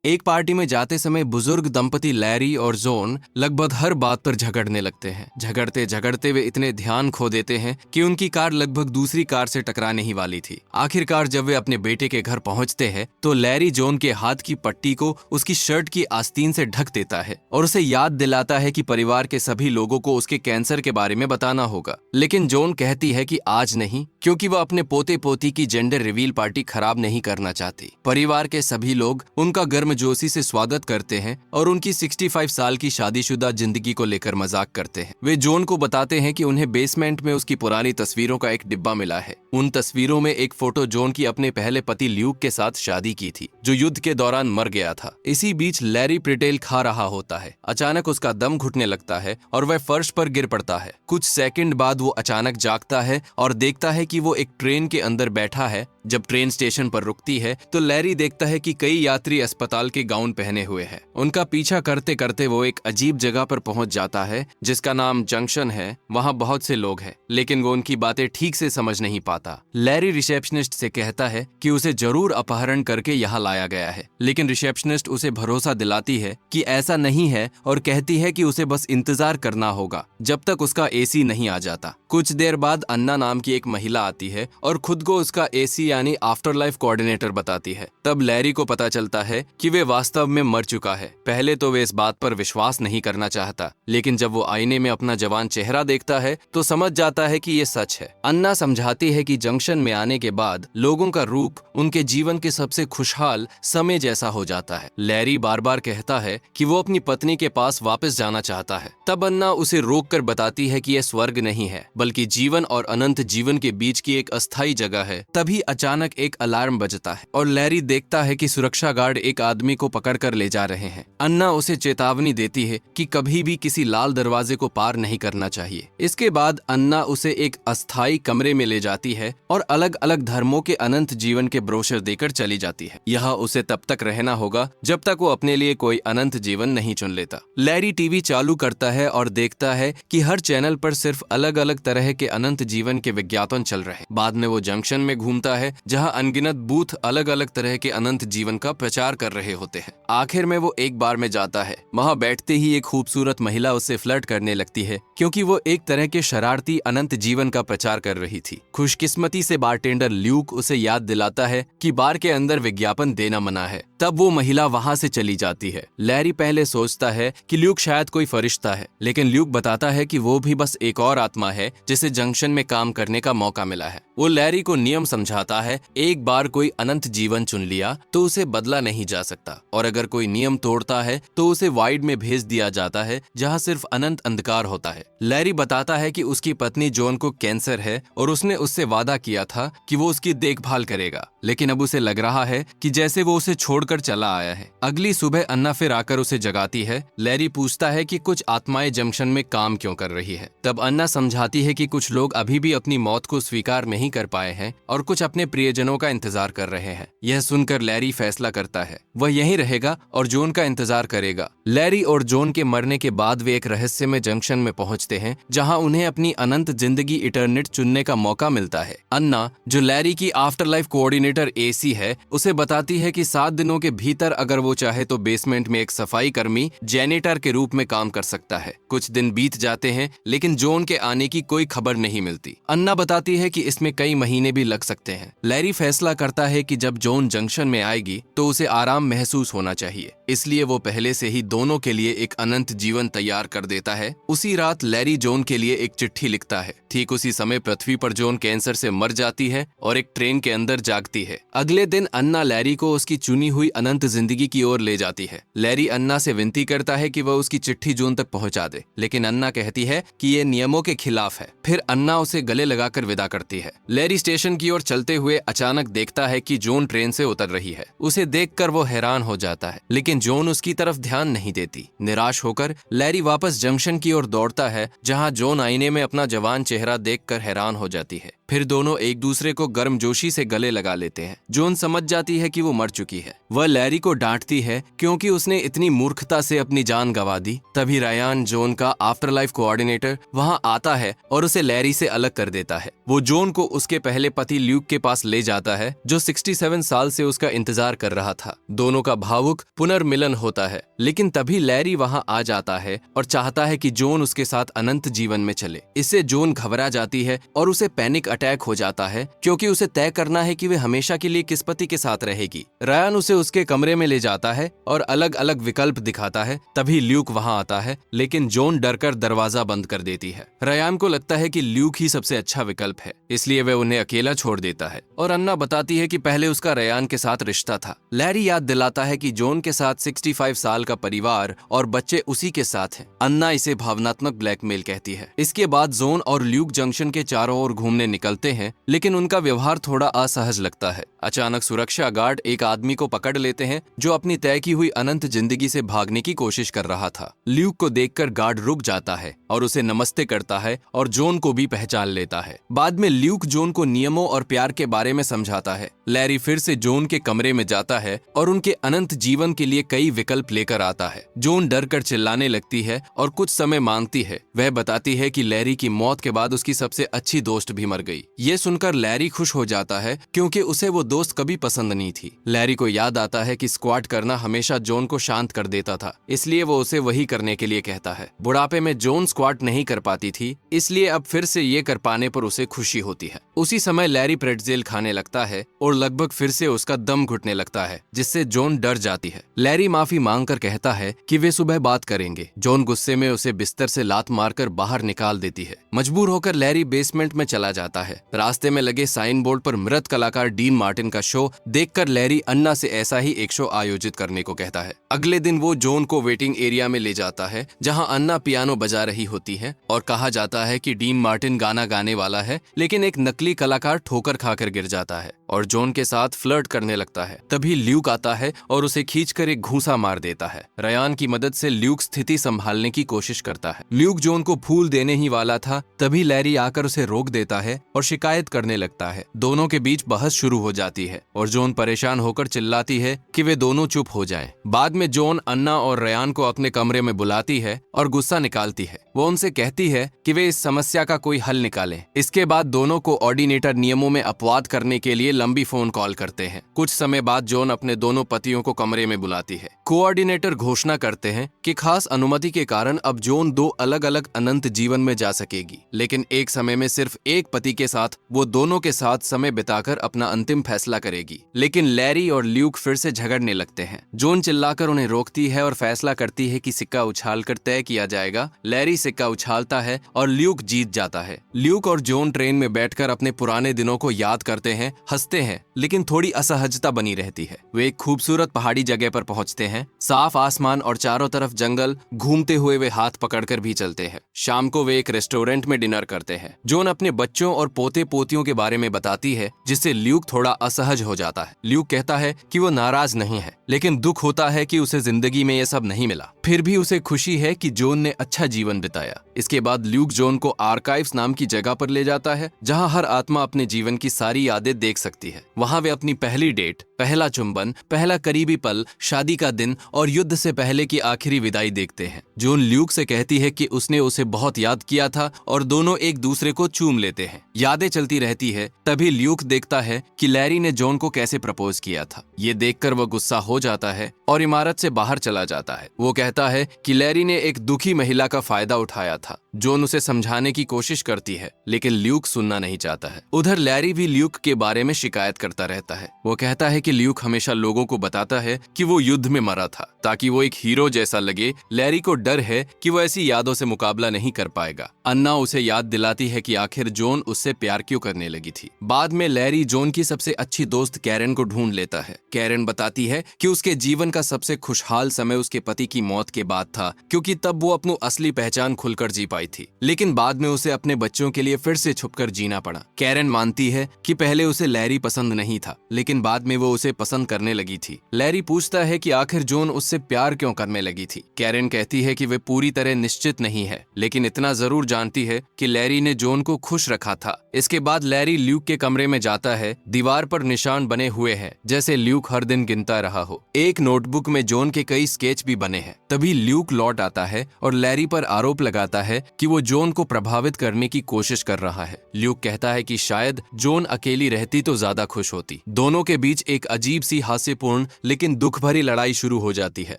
एक पार्टी में जाते समय बुजुर्ग दंपति लैरी और जॉन लगभग हर बात पर झगड़ने लगते हैं। झगड़ते झगड़ते वे इतने ध्यान खो देते हैं कि उनकी कार लगभग दूसरी कार से टकराने ही वाली थी। आखिरकार जब वे अपने बेटे के घर पहुंचते हैं तो लैरी जॉन के हाथ की पट्टी को उसकी शर्ट की आस्तीन से ढक देता है और उसे याद दिलाता है कि परिवार के सभी लोगों को उसके कैंसर के बारे में बताना होगा। लेकिन जॉन कहती है कि आज नहीं, क्योंकि वह अपने पोते पोती की जेंडर रिवील पार्टी खराब नहीं करना चाहती। परिवार के सभी लोग उनका गर्मजोशी से स्वागत करते हैं और उनकी 65 साल की शादीशुदा जिंदगी को लेकर मजाक करते हैं। वे जॉन को बताते हैं कि उन्हें बेसमेंट में उसकी पुरानी तस्वीरों का एक डिब्बा मिला है। उन तस्वीरों में एक फोटो जॉन की अपने पहले पति ल्यूक के साथ शादी की थी, जो युद्ध के दौरान मर गया था। इसी बीच लैरी प्रिटेल खा रहा होता है। अचानक उसका दम घुटने लगता है और वह फर्श पर गिर पड़ता है। कुछ सेकंड बाद वो अचानक जागता है और देखता है कि वो एक ट्रेन के अंदर बैठा है। जब ट्रेन स्टेशन पर रुकती है तो लैरी देखता है कि कई यात्री अस्पताल के गाउन पहने हुए हैं। उनका पीछा करते करते वो एक अजीब जगह पर पहुंच जाता है जिसका नाम जंक्शन है। वहां बहुत से लोग हैं, लेकिन वो उनकी बातें ठीक से समझ नहीं पाता। लैरी रिसेप्शनिस्ट से कहता है कि उसे जरूर अपहरण करके यहाँ लाया गया है, लेकिन रिसेप्शनिस्ट उसे भरोसा दिलाती है कि ऐसा नहीं है और कहती है कि उसे बस इंतजार करना होगा जब तक उसका एसी नहीं आ जाता। कुछ देर बाद अन्ना नाम की एक महिला आती है और खुद को उसका एसी यानी आफ्टर लाइफ कोऑर्डिनेटर बताती है। तब लैरी को पता चलता है कि वे वास्तव में मर चुका है। पहले तो वे इस बात पर विश्वास नहीं करना चाहता, लेकिन जब वो आईने में अपना जवान चेहरा देखता है तो समझ जाता है कि ये सच है। अन्ना समझाती है कि जंक्शन में आने के बाद लोगों का रूप उनके जीवन के सबसे खुशहाल समय जैसा हो जाता है। लैरी बार बार कहता है कि वो अपनी पत्नी के पास वापस जाना चाहता है। तब अन्ना उसे रोककर बताती है कि यह स्वर्ग नहीं है, बल्कि जीवन और अनंत जीवन के बीच की एक अस्थायी जगह है। तभी अचानक एक अलार्म बजता है और लैरी देखता है कि सुरक्षा गार्ड एक आदमी को पकड़कर ले जा रहे हैं। अन्ना उसे चेतावनी देती है कि कभी भी किसी लाल दरवाजे को पार नहीं करना चाहिए। इसके बाद अन्ना उसे एक अस्थायी कमरे में ले जाती है और अलग अलग धर्मों के अनंत जीवन के ब्रोशर देकर चली जाती है। यहाँ उसे तब तक रहना होगा जब तक वो अपने लिए कोई अनंत जीवन नहीं चुन लेता। लैरी टीवी चालू करता है और देखता है कि हर चैनल पर सिर्फ अलग अलग तरह के अनंत जीवन के विज्ञापन चल रहे। बाद में वो जंक्शन में घूमता है जहाँ अनगिनत बूथ अलग अलग तरह के अनंत जीवन का प्रचार कर रहे होते हैं। आखिर में वो एक बार में जाता है। वहाँ बैठते ही एक खूबसूरत महिला उससे फ्लर्ट करने लगती है, क्योंकि वो एक तरह के शरारती अनंत जीवन का प्रचार कर रही थी। खुशकिस्मती से बारटेंडर ल्यूक उसे याद दिलाता है कि बार के अंदर विज्ञापन देना मना है। तब वो महिला वहाँ से चली जाती है। लैरी पहले सोचता है कि ल्यूक शायद कोई फरिश्ता है, लेकिन ल्यूक बताता है कि वो भी बस एक और आत्मा है जिसे जंक्शन में काम करने का मौका मिला है। वो लैरी को नियम समझाता है, एक बार कोई अनंत जीवन चुन लिया तो उसे बदला नहीं जा सकता, और अगर कोई नियम तोड़ता है तो उसे वाइड में भेज दिया जाता है जहाँ सिर्फ अनंत अंधकार होता है। लैरी बताता है कि उसकी पत्नी जॉन को कैंसर है और उसने उससे वादा किया था कि वो उसकी देखभाल करेगा, लेकिन अब उसे लग रहा है कि जैसे वो उसे छोड़कर चला आया है। अगली सुबह अन्ना फिर आकर उसे जगाती है। लैरी पूछता है कि कुछ आत्माएं जंक्शन में काम क्यों कर रही है। तब अन्ना समझाती है कि कुछ लोग अभी भी अपनी मौत को स्वीकार नहीं कर पाए हैं और कुछ अपने प्रियजनों का इंतजार कर रहे हैं। यह सुनकर लैरी फैसला करता है वह यहीं रहेगा और जॉन का इंतजार करेगा। लैरी और जॉन के मरने के बाद वे एक रहस्यमय जंक्शन में पहुंचते हैं जहां उन्हें अपनी अनंत जिंदगी इटरनेट चुनने का मौका मिलता है। अन्ना, जो लैरी की आफ्टर लाइफ कोऑर्डिनेटर एसी है, उसे बताती है कि 7 दिनों के भीतर अगर वो चाहे तो बेसमेंट में एक सफाई कर्मी जेनेटर के रूप में काम कर सकता है। कुछ दिन बीत जाते हैं, लेकिन जॉन के आने की कोई खबर नहीं मिलती। अन्ना बताती है कि इसमें कई महीने भी लग सकते हैं। लैरी फैसला करता है कि जब जॉन जंक्शन में आएगी तो उसे आराम महसूस होना चाहिए, इसलिए वो पहले से ही दोनों के लिए एक अनंत जीवन तैयार कर देता है। उसी रात लैरी जॉन के लिए एक चिट्ठी लिखता है। ठीक उसी समय पृथ्वी पर जॉन कैंसर से मर जाती है और एक ट्रेन के अंदर जागती है। अगले दिन अन्ना लैरी को उसकी चुनी हुई अनंत जिंदगी की ओर ले जाती है। लैरी अन्ना से विनती करता है कि वह उसकी चिट्ठी जॉन तक पहुंचा दे, लेकिन अन्ना कहती है कि ये नियमों के खिलाफ है। फिर अन्ना उसे गले लगाकर विदा करती है। लैरी स्टेशन की ओर चलते हुए अचानक देखता है कि जॉन ट्रेन से उतर रही है। उसे देखकर वो हैरान हो जाता है, लेकिन जॉन उसकी तरफ ध्यान नहीं देती। निराश होकर लैरी वापस जंक्शन की ओर दौड़ता है, जहां जॉन आईने में अपना जवान चेहरा देखकर हैरान हो जाती है। फिर दोनों एक दूसरे को गर्मजोशी से गले लगा लेते हैं। जोन समझ जाती है कि वो मर चुकी है। वह लैरी को डांटती है क्योंकि उसने इतनी मूर्खता से अपनी जान गंवा दी। तभी रायान, जोन का आफ्टर लाइफ कोऑर्डिनेटर, वहां आता है और उसे लैरी से अलग कर देता है। वो जोन को उसके पहले पति ल्यूक के पास ले जाता है, जो 67 साल से उसका इंतजार कर रहा था। दोनों का भावुक पुनर्मिलन होता है, लेकिन तभी लैरी वहां आ जाता है और चाहता है कि जोन उसके साथ अनंत जीवन में चले। इससे जोन घबरा जाती है और उसे पैनिक अटैक हो जाता है क्योंकि उसे तय करना है कि वे हमेशा के लिए किस पति के साथ रहेगी। रायान उसे उसके कमरे में ले जाता है और अलग अलग विकल्प दिखाता है। तभी ल्यूक वहां आता है, लेकिन जोन डरकर दरवाजा बंद कर देती है। रायान को लगता है कि ल्यूक ही सबसे अच्छा विकल्प है, इसलिए वह उन्हें अकेला छोड़ देता है। और अन्ना बताती है कि पहले उसका रायान के साथ रिश्ता था। लैरी याद दिलाता है कि जोन के साथ 65 साल का परिवार और बच्चे उसी के साथ हैं। अन्ना इसे भावनात्मक ब्लैकमेल कहती है। इसके बाद जोन और ल्यूक जंक्शन के चारों ओर घूमने निकलते हैं, लेकिन उनका व्यवहार थोड़ा असहज लगता है। अचानक सुरक्षा गार्ड एक आदमी को पकड़ लेते हैं जो अपनी तय की हुई अनंत जिंदगी से भागने की कोशिश कर रहा था। ल्यूक को देखकर गार्ड रुक जाता है और उसे नमस्ते करता है और जोन को भी पहचान लेता है। बाद में ल्यूक जोन को नियमों और प्यार के बारे में समझाता है। लैरी फिर से जोन के कमरे में जाता है और उनके अनंत जीवन के लिए कई विकल्प लेकर आता है। जोन डर कर चिल्लाने लगती है और कुछ समय मांगती है। वह बताती है कि लैरी की मौत के बाद उसकी सबसे अच्छी दोस्त भी मर गई। ये सुनकर लैरी खुश हो जाता है क्योंकि उसे वो दोस्त कभी पसंद नहीं थी। लैरी को याद आता है कि स्क्वाट करना हमेशा जोन को शांत कर देता था, इसलिए वो उसे वही करने के लिए कहता है। बुढ़ापे में जोन स्क्वाट नहीं कर पाती थी, इसलिए अब फिर से ये कर पाने पर उसे खुशी होती है। उसी समय लैरी प्रेट्जेल खाने लगता है और लगभग फिर से उसका दम घुटने लगता है, जिससे जोन डर जाती है। लैरी माफी मांगकर कहता है कि वे सुबह बात करेंगे। जोन गुस्से में उसे बिस्तर से लात मारकर बाहर निकाल देती है। मजबूर होकर लैरी बेसमेंट में चला जाता है। रास्ते में लगे साइन बोर्ड पर मृत कलाकार डीन मार्टिन का शो देखकर लैरी अन्ना से ऐसा ही एक शो आयोजित करने को कहता है। अगले दिन वो जोन को वेटिंग एरिया में ले जाता है, जहां अन्ना पियानो बजा रही होती है और कहा जाता है कि डीन मार्टिन गाना गाने वाला है, लेकिन एक नकली कलाकार ठोकर खाकर गिर जाता है और जोन के साथ फ्लर्ट करने लगता है। तभी ल्यूक आता है और उसे खींचकर एक घूंसा मार देता है। रायान की मदद से ल्यूक स्थिति संभालने की कोशिश करता है। ल्यूक जोन को फूल देने ही वाला था, तभी लैरी आकर उसे रोक देता है और शिकायत करने लगता है। दोनों के बीच बहस शुरू हो जाती है और जोन परेशान होकर चिल्लाती है कि वे दोनों चुप हो जाएं। बाद में जोन अन्ना और रायान को अपने कमरे में बुलाती है और गुस्सा निकालती है। वो उनसे कहती है कि वे इस समस्या का कोई हल निकालें। इसके बाद दोनों कोऑर्डिनेटर नियमों में अपवाद करने के लिए लंबी फोन कॉल करते हैं। कुछ समय बाद जोन अपने दोनों पतियों को कमरे में बुलाती है। कोऑर्डिनेटर घोषणा करते हैं कि खास अनुमति के कारण अब जोन 2 अलग अलग अनंत जीवन में जा सकेगी, लेकिन एक समय में सिर्फ एक पति के साथ वो दोनों के साथ समय बिताकर अपना अंतिम फैसला करेगी। लेकिन लैरी और ल्यूक फिर से झगड़ने लगते हैं। जोन चिल्लाकर उन्हें रोकती है और फैसला करती है कि सिक्का उछालकर तय किया जाएगा। लैरी सिक्का उछालता है और ल्यूक जीत जाता है। ल्यूक और जोन ट्रेन में बैठकर अपने पुराने दिनों को याद करते हैं, हंसते हैं, लेकिन थोड़ी असहजता बनी रहती है। वे एक खूबसूरत पहाड़ी जगह पर पहुंचते हैं। साफ आसमान और चारों तरफ जंगल, घूमते हुए वे हाथ पकड़कर भी चलते हैं। शाम को वे एक रेस्टोरेंट में डिनर करते हैं। जोन अपने बच्चों और पोते पोतियों के बारे में बताती है, जिससे ल्यूक थोड़ा असहज हो जाता है। ल्यूक कहता है कि वो नाराज नहीं है, लेकिन दुख होता है कि उसे जिंदगी में ये सब नहीं मिला। फिर भी उसे खुशी है कि जोन ने अच्छा जीवन बिताया। इसके बाद ल्यूक जोन को आर्काइव्स नाम की जगह पर ले जाता है, जहां हर आत्मा अपने जीवन की सारी यादें देख सकती है। वहां वे अपनी पहली डेट, पहला चुंबन, पहला करीबी पल, शादी का दिन और युद्ध से पहले की आखिरी विदाई देखते हैं। जोन ल्यूक से कहती है कि उसने उसे बहुत याद किया था और दोनों एक दूसरे को चूम लेते हैं। यादें चलती रहती है। तभी ल्यूक देखता है कि लैरी ने जोन को कैसे प्रपोज किया था। ये देखकर वह गुस्सा हो जाता है और इमारत से बाहर चला जाता है। वो कहता है कि लैरी ने एक दुखी महिला का फायदा उठाया था। जोन उसे समझाने की कोशिश करती है, लेकिन ल्यूक सुनना नहीं चाहता है। उधर लैरी भी ल्यूक के बारे में शिकायत करता रहता है। वो कहता है कि ल्यूक हमेशा लोगों को बताता है कि वो युद्ध में मरा था, ताकि वो एक हीरो जैसा लगे। लैरी को डर है कि वो ऐसी यादों से मुकाबला नहीं कर पाएगा। अन्ना उसे याद दिलाती है कि आखिर जोन उससे प्यार क्यों करने लगी थी। बाद में लैरी जोन की सबसे अच्छी दोस्त कैरन को ढूंढ लेता है। कैरन बताती है कि उसके जीवन का सबसे खुशहाल समय उसके पति की मौत के बाद था, क्योंकि तब वो अपनी असली पहचान खुलकर जी पाई थी। लेकिन बाद में उसे अपने बच्चों के लिए फिर से छुपकर जीना पड़ा। कैरन मानती है कि पहले उसे लैरी पसंद नहीं था, लेकिन बाद में वो उसे पसंद करने लगी थी। लैरी पूछता है कि आखिर जोन उससे उससे प्यार क्यों करने लगी थी। कैरेन कहती है कि वे पूरी तरह निश्चित नहीं है, लेकिन इतना जरूर जानती है कि लैरी ने जॉन को खुश रखा था। इसके बाद लैरी ल्यूक के कमरे में जाता है। दीवार पर निशान बने हुए हैं जैसे ल्यूक हर दिन गिनता रहा हो। एक नोटबुक में जॉन के कई स्केच भी बने हैं। तभी ल्यूक लौट आता है और लैरी पर आरोप लगाता है कि वो जॉन को प्रभावित करने की कोशिश कर रहा है। ल्यूक कहता है कि शायद जॉन अकेली रहती तो ज्यादा खुश होती। दोनों के बीच एक अजीब सी हास्यपूर्ण लेकिन दुख भरी लड़ाई शुरू हो जाती है।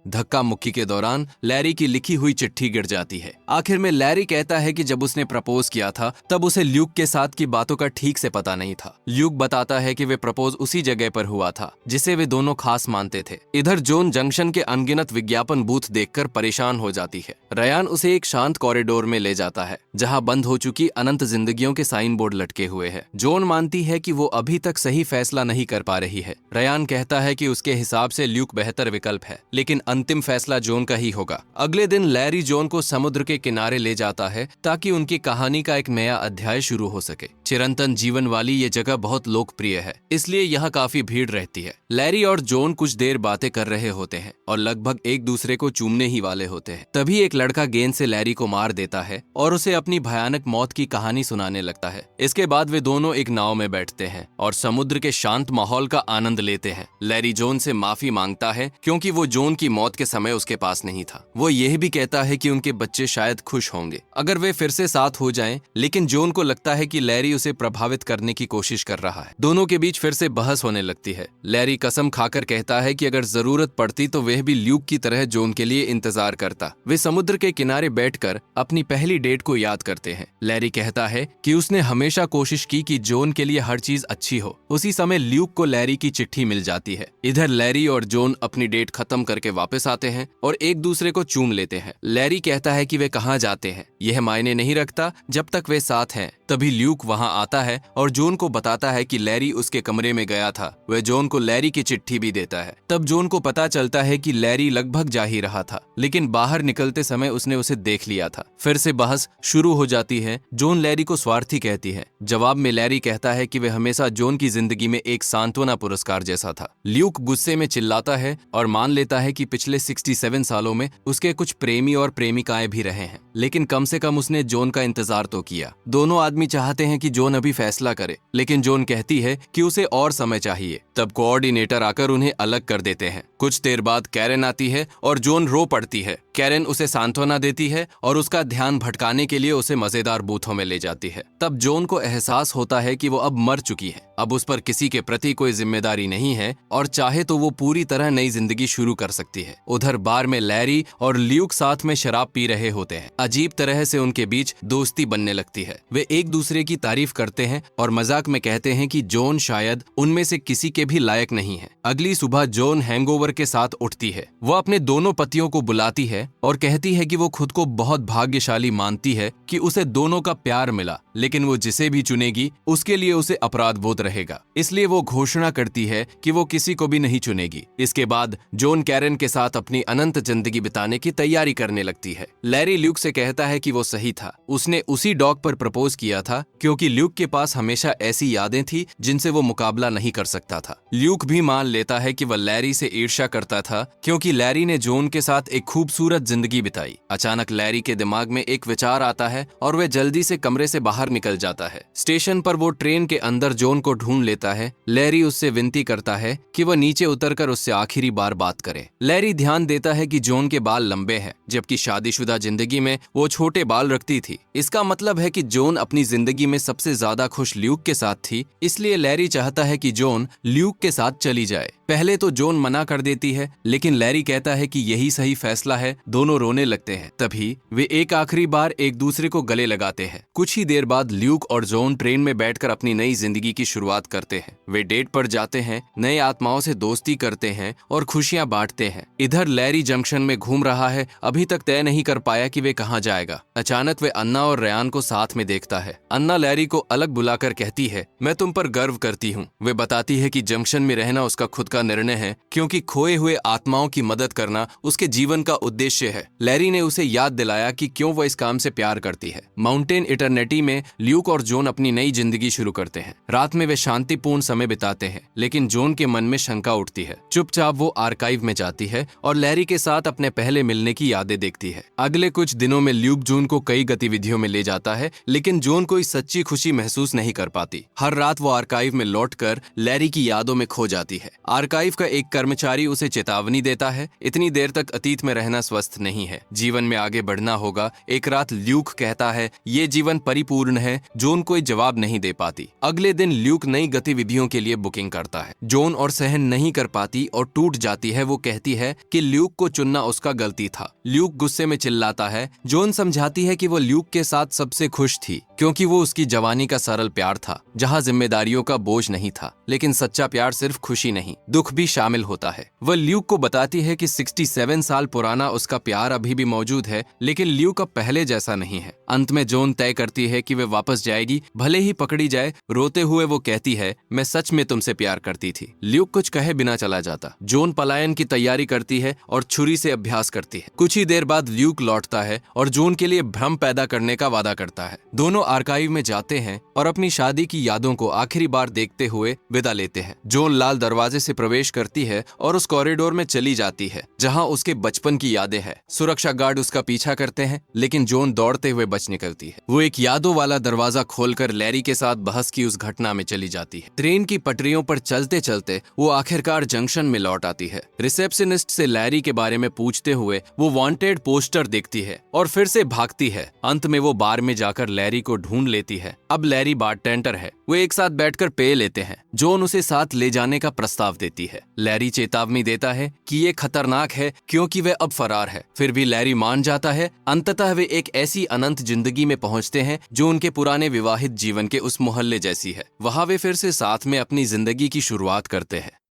धक्का मुक्की के दौरान लैरी की लिखी हुई चिट्ठी गिर जाती है। आखिर में लैरी कहता है कि जब उसने प्रपोज किया था तब उसे ल्यूक के साथ की बातों का ठीक से पता नहीं था। ल्यूक बताता है कि वे प्रपोज उसी जगह पर हुआ था जिसे वे दोनों खास मानते थे। इधर जॉन जंक्शन के अनगिनत विज्ञापन बूथ देखकर परेशान हो जाती है। रयान उसे एक शांत कॉरिडोर में ले जाता है जहां बंद हो चुकी अनंत जिंदगियों के साइन बोर्ड लटके हुए हैं। जॉन मानती है कि वो अभी तक सही फैसला नहीं कर पा रही है। रयान कहता है कि उसके हिसाब से ल्यूक बेहतर विकल्प है, लेकिन अंतिम फैसला जॉन का ही होगा। अगले दिन लैरी जॉन को समुद्र के किनारे ले जाता है ताकि उनकी कहानी का एक नया अध्याय शुरू हो सके। चिरंतन जीवन वाली ये जगह बहुत लोकप्रिय है, इसलिए यहाँ काफी भीड़ रहती है। लैरी और जॉन कुछ देर बातें कर रहे होते हैं और लगभग एक दूसरे को चूमने ही वाले होते हैं। तभी एक लड़का गेंद से लैरी को मार देता है और उसे अपनी भयानक मौत की कहानी सुनाने लगता है। इसके बाद वे दोनों एक नाव में बैठते हैं और समुद्र के शांत माहौल का आनंद लेते हैं। लैरी जॉन से माफी मांगता है क्योंकि वो जॉन की मौत के समय उसके पास नहीं था। वो यह भी कहता है कि उनके बच्चे शायद खुश होंगे अगर वे फिर से साथ हो जाएं, लेकिन जॉन को लगता है कि लैरी उसे प्रभावित करने की कोशिश कर रहा है। दोनों के बीच फिर से बहस होने लगती है। लैरी कसम खाकर कहता है कि अगर जरूरत पड़ती तो वह भी ल्यूक की तरह जॉन के लिए इंतजार करता। वे समुद्र के किनारे बैठकर अपनी पहली डेट को याद करते हैं। लैरी कहता है कि उसने हमेशा कोशिश की कि जॉन के लिए हर चीज अच्छी हो। उसी समय ल्यूक को लैरी की चिट्ठी मिल जाती है। इधर लैरी और जॉन अपनी डेट खत्म करके वापस आते हैं और एक दूसरे को चूम लेते हैं। लैरी कहता है कि वे कहाँ जाते हैं यह मायने नहीं रखता जब तक वे साथ हैं। तभी ल्यूक वहां आता है और जॉन को बताता है कि लैरी उसके कमरे में गया था। वह जॉन को लैरी की चिट्ठी भी देता है। तब जॉन को पता चलता है कि लैरी लगभग जा ही रहा था, लेकिन बाहर निकलते समय उसने उसे देख लिया था। फिर से बहस शुरू हो जाती है। जॉन लैरी को स्वार्थी कहती है। जवाब में लैरी कहता है कि वह हमेशा जॉन की जिंदगी में एक सांत्वना पुरस्कार जैसा था। ल्यूक गुस्से में चिल्लाता है और मान लेता है कि पिछले 67 सालों में उसके कुछ प्रेमी और प्रेमिकाएं भी रहे हैं, लेकिन कम से कम उसने जॉन का इंतजार तो किया। दोनों आदमी चाहते हैं कि जॉन अभी फैसला करे, लेकिन जॉन कहती है कि उसे और समय चाहिए। तब कोऑर्डिनेटर आकर उन्हें अलग कर देते हैं। कुछ देर बाद कैरेन आती है और जॉन रो पड़ती है। कैरेन उसे सांत्वना देती है और उसका ध्यान भटकाने के लिए उसे मजेदार बूथों में ले जाती है। तब जॉन को एहसास होता है कि वो अब मर चुकी है। अब उस पर किसी के प्रति कोई जिम्मेदारी नहीं है और चाहे तो वो पूरी तरह नई जिंदगी शुरू कर सकती है। उधर बार में लैरी और ल्यूक साथ में शराब पी रहे होते हैं। अजीब तरह से उनके बीच दोस्ती बनने लगती है। वे एक दूसरे की तारीफ करते हैं और मजाक में कहते हैं कि जॉन शायद उनमें से किसी के भी लायक नहीं है। अगली सुबह जॉन हैंगओवर के साथ उठती है। वो अपने दोनों पतियों को बुलाती है और कहती है कि वो खुद को बहुत भाग्यशाली मानती है कि उसे दोनों का प्यार मिला, लेकिन वो जिसे भी चुनेगी उसके लिए उसे अपराध बोध रहेगा। इसलिए वो घोषणा करती है कि वो किसी को भी नहीं चुनेगी। इसके बाद जॉन कैरेन के साथ अपनी अनंत जिंदगी बिताने की तैयारी करने लगती है। लैरी ल्यूक से कहता है कि वो सही था। उसने उसी डॉग पर प्रपोज किया था क्योंकि ल्यूक के पास हमेशा ऐसी यादें थी जिनसे वो मुकाबला नहीं कर सकता था। ल्यूक भी मान लेता है कि वह लैरी से ईर्ष्या करता था क्योंकि लैरी ने जॉन के साथ एक खूबसूरत जिंदगी बिताई। अचानक लैरी के दिमाग में एक विचार आता है और वह जल्दी से कमरे से बाहर निकल जाता है। स्टेशन पर वो ट्रेन के अंदर जॉन को ढूंढ लेता है। लैरी उससे विनती करता है कि वह नीचे उतरकर उससे आखिरी बार बात करे। लैरी ध्यान देता है कि जॉन के बाल लंबे हैं, जबकि शादीशुदा जिंदगी में वो छोटे बाल रखती थी। इसका मतलब है कि जॉन अपनी जिंदगी में सबसे ज्यादा खुश ल्यूक के साथ थी, इसलिए लैरी चाहता है कि जॉन ल्यूक के साथ चली जाए। पहले तो जॉन मना कर देती है, लेकिन लैरी कहता है कि यही सही फैसला है। दोनों रोने लगते हैं। तभी वे एक आखिरी बार एक दूसरे को गले लगाते हैं। कुछ ही देर बाद ल्यूक और जॉन ट्रेन में बैठकर अपनी नई जिंदगी की शुरुआत करते हैं। वे डेट पर जाते हैं, नए आत्माओं से दोस्ती करते हैं और खुशियां बांटते हैं। इधर लैरी जंक्शन में घूम रहा है। अभी अभी तक तय नहीं कर पाया कि वे कहाँ जाएगा। अचानक वे अन्ना और रेयान को साथ में देखता है। अन्ना लैरी को अलग बुलाकर कहती है, मैं तुम पर गर्व करती हूँ। वे बताती है कि जंक्शन में रहना उसका खुद का निर्णय है, क्योंकि खोए हुए आत्माओं की मदद करना उसके जीवन का उद्देश्य है। लैरी ने उसे याद दिलाया कि क्यों वह इस काम से प्यार करती है। माउंटेन इटर्निटी में ल्यूक और जॉन अपनी नई जिंदगी शुरू करते हैं। रात में वे शांतिपूर्ण समय बिताते हैं, लेकिन जॉन के मन में शंका उठती है। चुपचाप वो आर्काइव में जाती है और लैरी के साथ अपने पहले मिलने की यादें देखती है। अगले कुछ दिनों में ल्यूक जॉन को कई गतिविधियों में ले जाता है, लेकिन जॉन कोई सच्ची खुशी महसूस नहीं कर पाती। हर रात वो आर्काइव में लौटकर लैरी की यादों में खो जाती है। आर्काइव का एक कर्मचारी उसे चेतावनी देता है, इतनी देर तक अतीत में रहना स्वस्थ नहीं है, जीवन में आगे बढ़ना होगा। एक रात ल्यूक कहता है, ये जीवन परिपूर्ण है। जॉन कोई जवाब नहीं दे पाती। अगले दिन ल्यूक नई गतिविधियों के लिए बुकिंग करता है। जॉन और सहन नहीं कर पाती और टूट जाती है। वो कहती है कि ल्यूक को चुनना उसका गलती था। ल्यूक गुस्से में चिल्लाता है। जॉन समझाती है कि वो ल्यूक के साथ सबसे खुश थी, क्योंकि वो उसकी जवानी का सरल प्यार था, जहां जिम्मेदारियों का बोझ नहीं था। लेकिन सच्चा प्यार सिर्फ खुशी नहीं, दुख भी शामिल होता है। वह ल्यूक को बताती है कि 67 साल पुराना उसका प्यार अभी भी मौजूद है, लेकिन ल्यूक अब पहले जैसा नहीं है। अंत में जॉन तय करती है कि वे वापस जाएगी, भले ही पकड़ी जाए। रोते हुए वो कहती है, मैं सच में तुमसे प्यार करती थी। ल्यूक कुछ कहे बिना चला जाता। जॉन पलायन की तैयारी करती है और छुरी से अभ्यास करती है। कुछ ही देर बाद ल्यूक लौटता है और जॉन के लिए भ्रम पैदा करने का वादा करता है। दोनों आर्काइव में जाते हैं और अपनी शादी की यादों को आखिरी बार देखते हुए विदा लेते हैं। जॉन लाल दरवाजे से प्रवेश करती है और उस कॉरिडोर में चली जाती है जहां उसके बचपन की यादें हैं। सुरक्षा गार्ड उसका पीछा करते हैं, लेकिन जॉन दौड़ते हुए बच निकलती है। वो एक यादों वाला दरवाजा खोलकर लैरी के साथ बहस की उस घटना में चली जाती है। ट्रेन की पटरियों पर चलते चलते वो आखिरकार जंक्शन में लौट आती है। रिसेप्शनिस्ट से लैरी के बारे में पूछते हुए वो वांटेड पोस्टर देखती है और फिर से भागती है। अंत में वो बार में जाकर लैरी को ढूंढ लेती है। अब लैरी बारटेंडर है। वो एक साथ बैठकर पेय लेते हैं। जॉन उसे साथ ले जाने का प्रस्ताव देती है। लैरी चेतावनी देता है कि ये खतरनाक है, क्योंकि वह अब फरार है। फिर भी लैरी मान जाता है। अंततः वे एक ऐसी अनंत जिंदगी में पहुंचते हैं जो उनके पुराने विवाहित जीवन के उस मोहल्ले जैसी है। वहां वे फिर से साथ में अपनी जिंदगी की शुरुआत करते हैं।